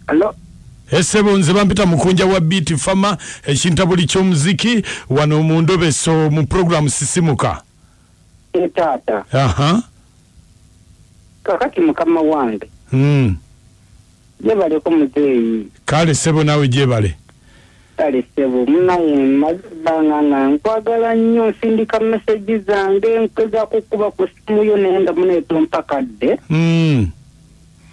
Hello. Esebo nze bampita mukunja wa Beat Fama ekintabuli ky'omuziki wano mu Ndobeso mu program Sisimuka. Tata. Aha. Kakati mukama wange. Jebale ko muzeyi. Kale sebo nawe jebale. Kale sebo munaye mazibanga nkwagala nnyo sindika message zange nkeza kukuba ku simu yo nenda muneto mpakadde.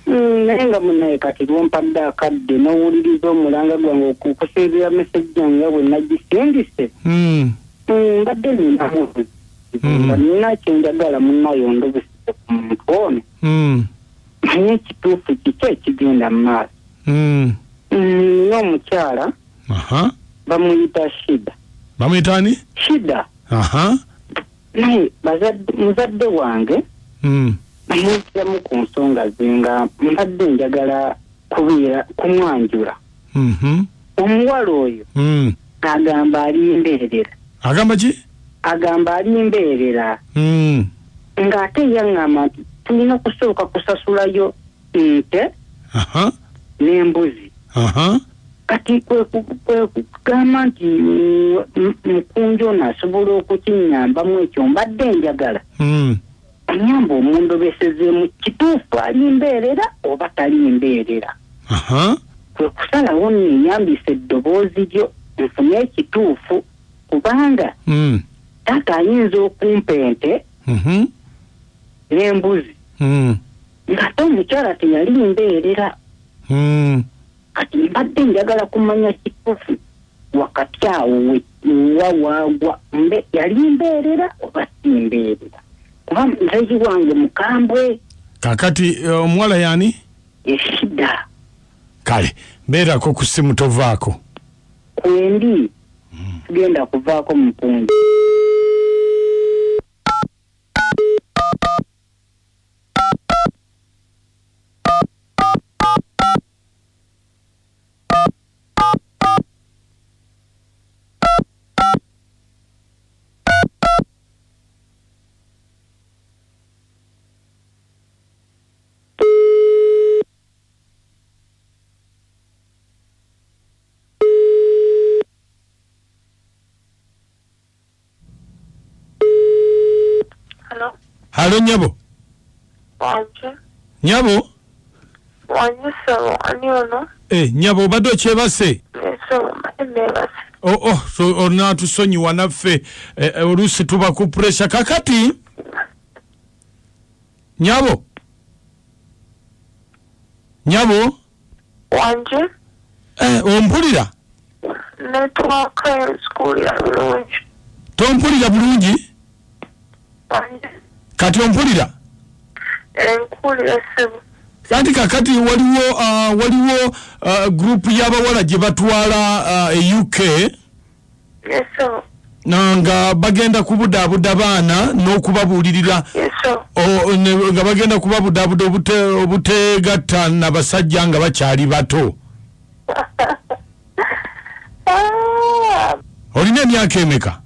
Nenga munaye kati lwompadde akadde n'owuliriza omulanga gwange okukuseebera message yange bwe nagisindise. Mbadde ninamu. Nina kyenjagala munayo ndobese ku muntu ono. Naye ekituufu kiki ekigenda mu maaso. N'omukyala bamuyita Shida. Bamuyita Shida. Naye muzadde wange ayitiramu ku nsonga zenga mbadde njagala kumwanjula. Omuwala oyo agamba alimberera. Agamba ki? Agamba alimberera. Ng'ate yaŋŋamba nti tulina kusooka kusasulayo ente n'embuzi. Kati kwe kugamba nti mukunjo nasobola okukinyambamu ekyo mbadde njagala. Anyamba omundobesezeemu kituufu alimberera oba talimberera. Kwe kusalawo nnenyambisa eddoboozi lyo nfune ekituufu kubanga taata ayinza okumpa ente n'embuzi ng'ate omukyala teyalimberera. Kati mbadde njagala kumanya kituufu wakati awo waagwa mbe yalimberera oba simberera kuba muzeyi wange mukambwe. Kakati omuwala yani? Shida. Kale mbeerako ku simu tovaako. Kwendi tugenda kuvaako mupunja. Halo nyabo. Wanje. Nyabo? Wanje sabo ani ono? Nyabo bado chebase. Sabo mbebase. So ona tusonyi wanaffe olusi tuba ku pressure kakati. Nyabo? Nyabo? Wanje. Ompulira? Network school ya bulungi. Tompulira bulungi? Wanje. Kati ompulira? Nkulira sebo. Kati kakati waliwo group y'abawala gye batwala UK. Yeso. Nga bagenda kubudaabuda baana n'okubabuulirira. Yeso. Nga bagenda kubabudaabuda obutegatta n'abasajja nga bakyali bato. Olina emyaka emeka?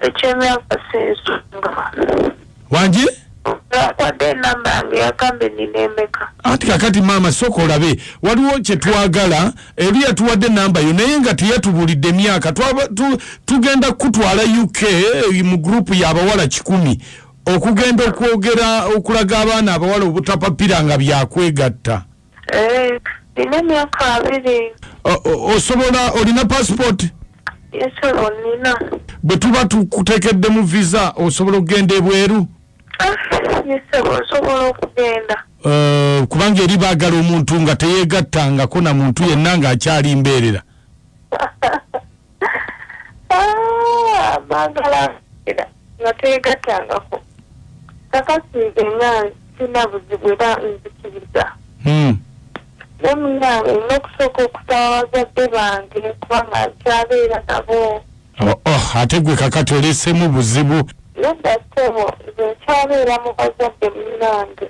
Echemyaka sezunga. Wanji? Wade nambange yakambe ninemeka. Ati kakati mama soko olabe waliwo kye twagala eri yatuwadde namba yo naye nga teyatubulidde emyaka tugenda kutwala UK mu group y'abawala 10 okugenda okwogera okulaga abaana abawala obutapapira nga byakwegatta. Nina emyaka 2. Osobola olina passport? Yeso nina. Bwe tuba tukuteekedde mu visa osobola okugenda ebweru? Yeso osobola okugenda. Kubanga eri baagala omuntu nga teyeegattangako na muntu yenna ng'akyali mbeerera. Baagala nga teyeegattangako. Kakasi nga sina buzibu era nzikiriza. Nemunyange nina okusooka okusaba abazadde bange kubanga nkyabeera nabo. Ate gwe kakati oleesemu buzibu. Nedda ssebo nze nkyabeera mu bazadde munnange.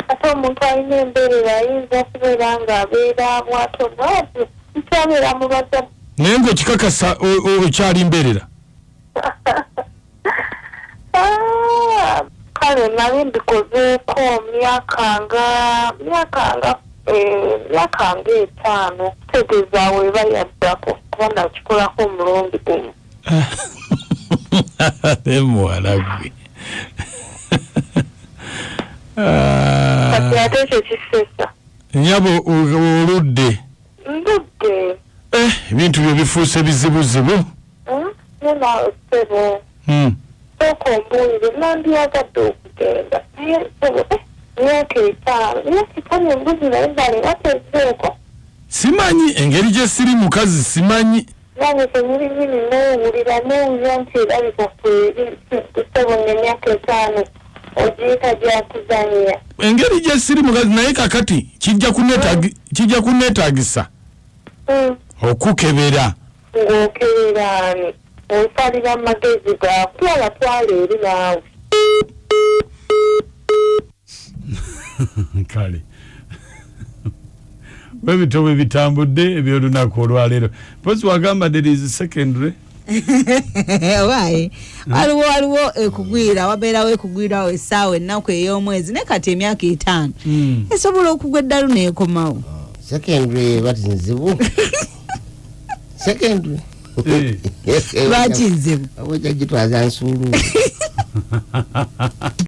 Ate omuntu alina embeerera ayinza okubeera ng'abeera bwato bwati nkyabeera mu bazadde. Naye ng'okikakasa okyali mbeerera? Kale nali mbikozeeko myaka nga yakanga 5 kutegeeza weba yaddako kuba nakikolako omulundi gumu. Muwala gwe. Kati ate ekyo kisesa. Nyabo oludde. Ndudde. Ebintu byo bifuuse bizibuzibu. Nena sebo. Soko mbulire nandyagadde okugenda. Naye sebo myaka 5 embuzi naye bali batezeeko. Simanyi engeri gye siri mukazi simanyi. Nange tenyini newulira newulira nti erabika sebo emyaka 5 ogiyita gyakuzannya. Engeri gye siri mukazi naye kakati kijja kunneetaagisa okukebera. Ng'okeberaani onsalira amagezi gaakutwala twala eri naawe. Kale webitobe bitambudde ebyolunaku olwaleero pozi wagamba there is secondary wayi waliwo ekugwira wabeerawo ekugwirawo essaawa ennaku ey'omwezi ne kati emyaka 5 esobola okugwa eddalu neekomawo secondary bati nzibu secondary lwaki nzibu awejja gitwaza nsuulu